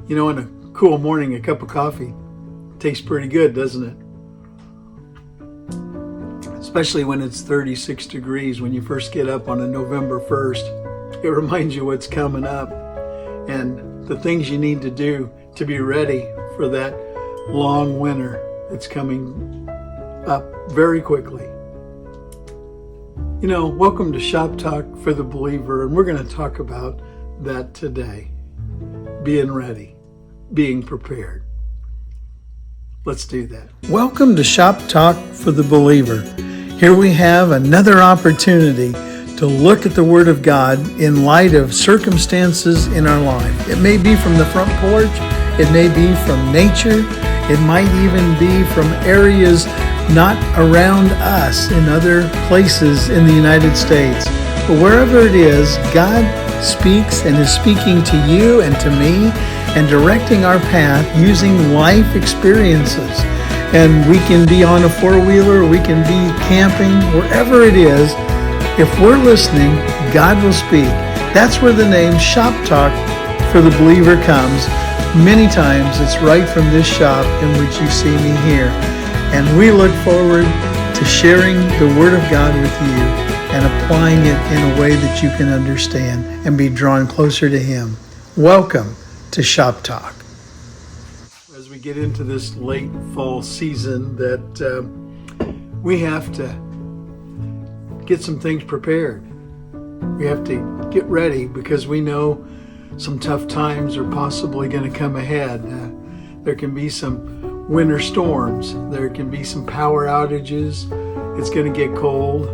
You know, on a cool morning, a cup of coffee tastes pretty good, doesn't it? Especially when it's 36 degrees when you first get up on a November 1st. It reminds you what's coming up and the things you need to do to be ready for that long winter that's coming up very quickly. You know, welcome to Shop Talk for the Believer, and we're going to talk about that today. Being ready, being prepared. Let's do that. Welcome to Shop Talk for the Believer. Here we have another opportunity to look at the Word of God in light of circumstances in our life. It may be from the front porch, it may be from nature, it might even be from areas not around us in other places in the United States. But wherever it is, God speaks and is speaking to you and to me and directing our path using life experiences. And we can be on a four-wheeler, we can be camping, wherever it is. If we're listening, God will speak. That's where the name Shop Talk for the Believer comes. Many times it's right from this shop in which you see me here. And we look forward to sharing the Word of God with you and applying it in a way that you can understand and be drawn closer to Him. Welcome to Shop Talk. As we get into this late fall season, that we have to get some things prepared. We have to get ready because we know some tough times are possibly going to come ahead. There can be some winter storms. There can be some power outages. It's going to get cold.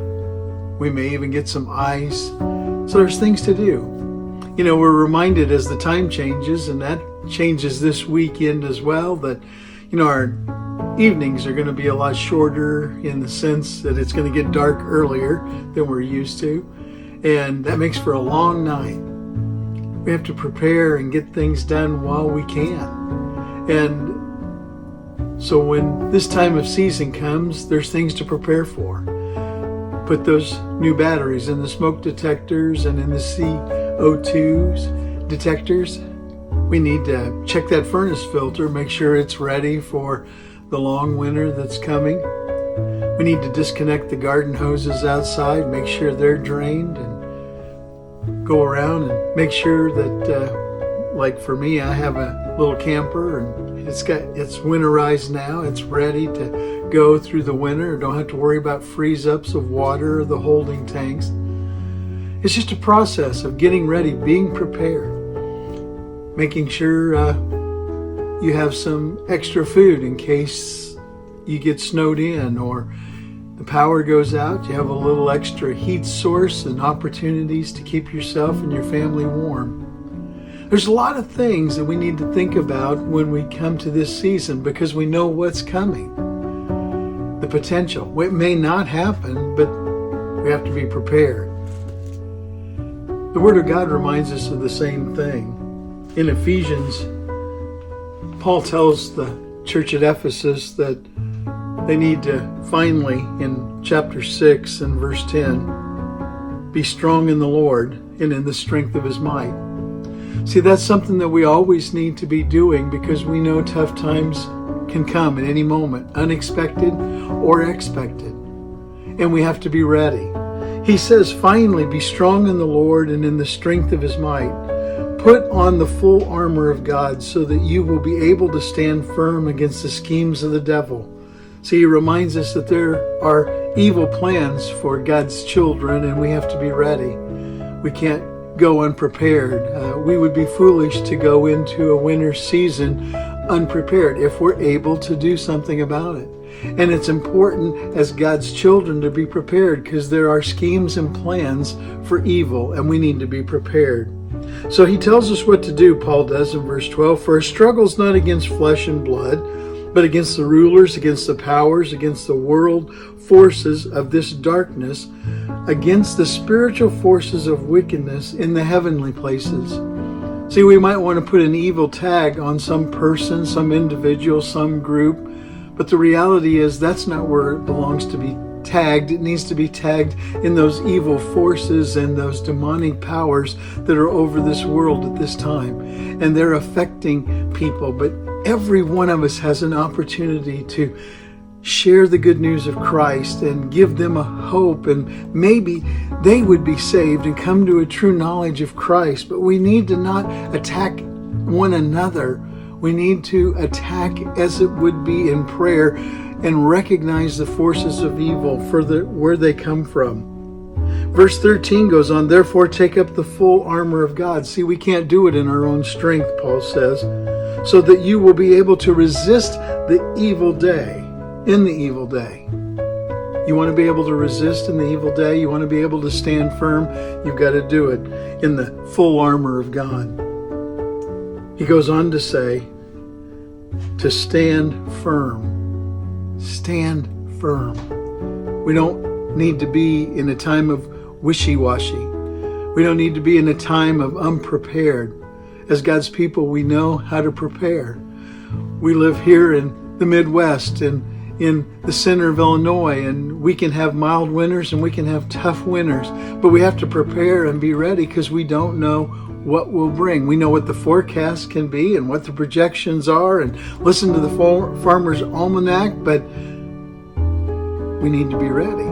We may even get some ice. So there's things to do. You know, we're reminded as the time changes, and that changes this weekend as well, that, you know, our evenings are going to be a lot shorter in the sense that it's going to get dark earlier than we're used to. And that makes for a long night. We have to prepare and get things done while we can. And so when this time of season comes, there's things to prepare for. Put those new batteries in the smoke detectors and in the CO2 detectors. We need to check that furnace filter, make sure it's ready for the long winter that's coming. We need to disconnect the garden hoses outside, make sure they're drained, and go around and make sure that, like for me, I have a little camper and it's winterized now. It's ready to go through the winter. Don't have to worry about freeze-ups of water or the holding tanks. It's just a process of getting ready, being prepared, making sure you have some extra food in case you get snowed in or the power goes out. You have a little extra heat source and opportunities to keep yourself and your family warm. There's a lot of things that we need to think about when we come to this season because we know what's coming. The potential. It may not happen, but we have to be prepared. The Word of God reminds us of the same thing. In Ephesians, Paul tells the church at Ephesus that they need to finally, in chapter 6 and verse 10, be strong in the Lord and in the strength of His might. See, that's something that we always need to be doing because we know tough times can come at any moment, unexpected or expected. And we have to be ready. He says, finally, be strong in the Lord and in the strength of His might. Put on the full armor of God so that you will be able to stand firm against the schemes of the devil. See, he reminds us that there are evil plans for God's children and we have to be ready. We can't go unprepared. We would be foolish to go into a winter season unprepared if we're able to do something about it. And it's important as God's children to be prepared because there are schemes and plans for evil and we need to be prepared. So he tells us what to do, Paul does in verse 12. For our struggle is not against flesh and blood, but against the rulers, against the powers, against the world forces of this darkness, against the spiritual forces of wickedness in the heavenly places. See, we might want to put an evil tag on some person, some individual, some group, but the reality is that's not where it belongs to be tagged. It needs to be tagged in those evil forces and those demonic powers that are over this world at this time. And they're affecting people. But every one of us has an opportunity to share the good news of Christ and give them a hope, and maybe they would be saved and come to a true knowledge of Christ. But we need to not attack one another. We need to attack as it would be in prayer and recognize the forces of evil for where they come from. Verse 13 goes on, therefore take up the full armor of God. See, we can't do it in our own strength, Paul says, so that you will be able to resist the evil day. In the evil day. You want to be able to resist in the evil day? You want to be able to stand firm? You've got to do it in the full armor of God. He goes on to say, to stand firm. Stand firm. We don't need to be in a time of wishy-washy. We don't need to be in a time of unprepared. As God's people, we know how to prepare. We live here in the Midwest and in the center of Illinois, and we can have mild winters and we can have tough winters, but we have to prepare and be ready because we don't know what will bring. We know what the forecast can be and what the projections are, and listen to the Farmer's Almanac, but we need to be ready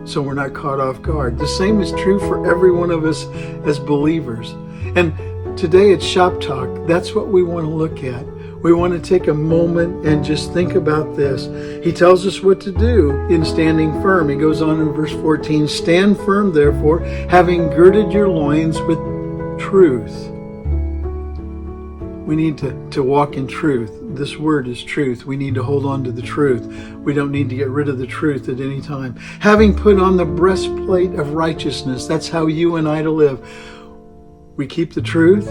so we're not caught off guard. The same is true for every one of us as believers. And today it's Shop Talk. That's what we want to look at. We want to take a moment and just think about this. He tells us what to do in standing firm. He goes on in verse 14, stand firm, therefore, having girded your loins with truth. We need to walk in truth. This word is truth. We need to hold on to the truth. We don't need to get rid of the truth at any time. Having put on the breastplate of righteousness. That's how you and I to live. We keep the truth.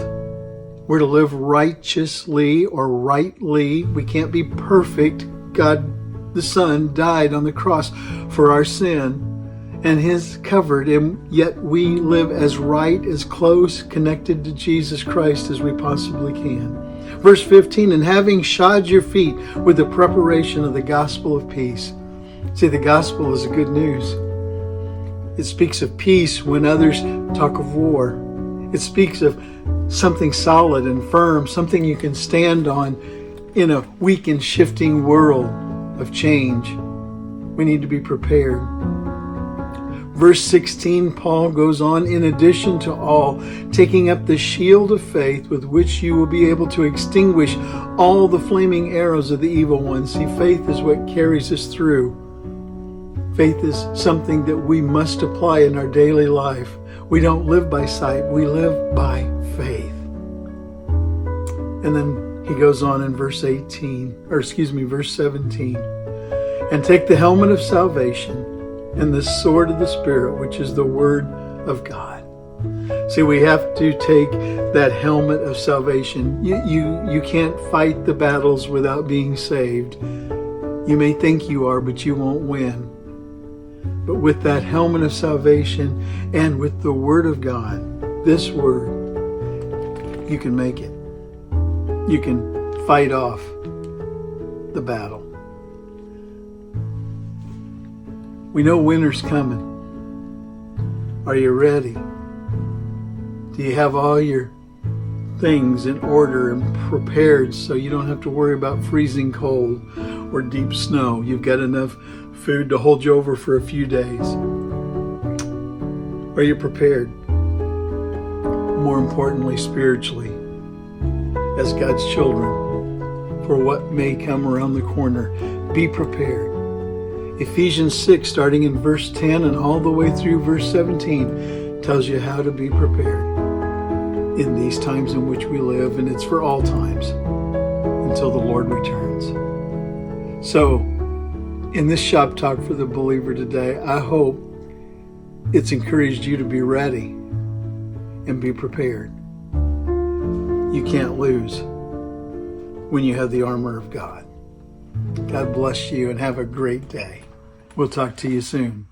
We're to live righteously or rightly. We can't be perfect. God, the Son, died on the cross for our sin and His covered, and yet we live as right, as close, connected to Jesus Christ as we possibly can. Verse 15, and having shod your feet with the preparation of the gospel of peace. See, the gospel is good news. It speaks of peace when others talk of war. It speaks of something solid and firm, something you can stand on in a weak and shifting world of change. We need to be prepared. Verse 16, Paul goes on, in addition to all, taking up the shield of faith with which you will be able to extinguish all the flaming arrows of the evil one. See, faith is what carries us through. Faith is something that we must apply in our daily life. We don't live by sight, we live by faith. And then he goes on in verse 17. And take the helmet of salvation and the sword of the Spirit, which is the word of God. See, we have to take that helmet of salvation. You can't fight the battles without being saved. You may think you are, but you won't win. But with that helmet of salvation and with the Word of God, this Word, you can make it. You can fight off the battle. We know winter's coming. Are you ready? Do you have all your things in order and prepared so you don't have to worry about freezing cold or deep snow? You've got enough food to hold you over for a few days. Are you prepared? More importantly, spiritually, as God's children, for what may come around the corner. Be prepared. Ephesians 6, starting in verse 10 and all the way through verse 17, tells you how to be prepared in these times in which we live, and it's for all times until the Lord returns. So, in this Shop Talk for the believer today, I hope it's encouraged you to be ready and be prepared. You can't lose when you have the armor of God. God bless you and have a great day. We'll talk to you soon.